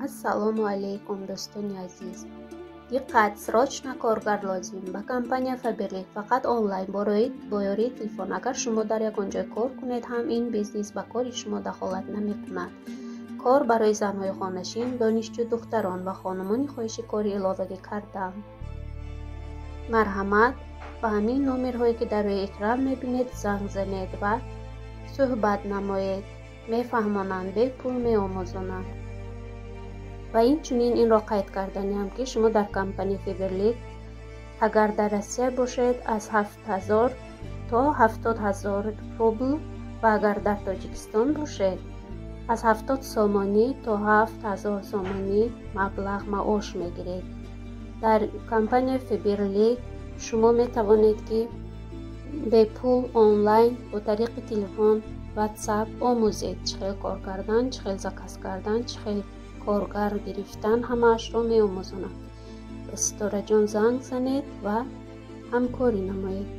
ассалому алайкум дӯстони азиз. диққат, срочно коргар лозим. ба компания Faberlic фақат онлайн бо ёрии телефон. агар шумо дар ягон ҷой кор кунед, ҳам ин бизнес ба кори шумо дахолат намекунад. кор барои занҳои хонашин, донишҷӯ духтарон ва хонумони хоҳиши кори иловагӣ кардам. марҳамат, ба ҳамин номерҳое ки дар рӯи экран мебинед занг занед ва суҳбат намоед. мефаҳмонанд, бепул меомӯзонанд. ва инчунин инро қайд карданем ки шумо дар компания Faberlic агар дар Россия бошед аз 7000 то 70000 рубл ва агар дар Тоҷикистон бошед аз 70 сомонӣ то 7000 сомонӣ маблағ маош мегиред. дар компания Faberlic шумо метавонед ки бепул онлайн бо тариқи телефон, WhatsApp омӯзед. чӣ хел кор кардан, чӣ хел заказ кардан, чӣ хел коргар гирифтан, ҳамаашро меомӯзонад. ба Ситораҷон занг занед ва ҳамкорӣ намоед.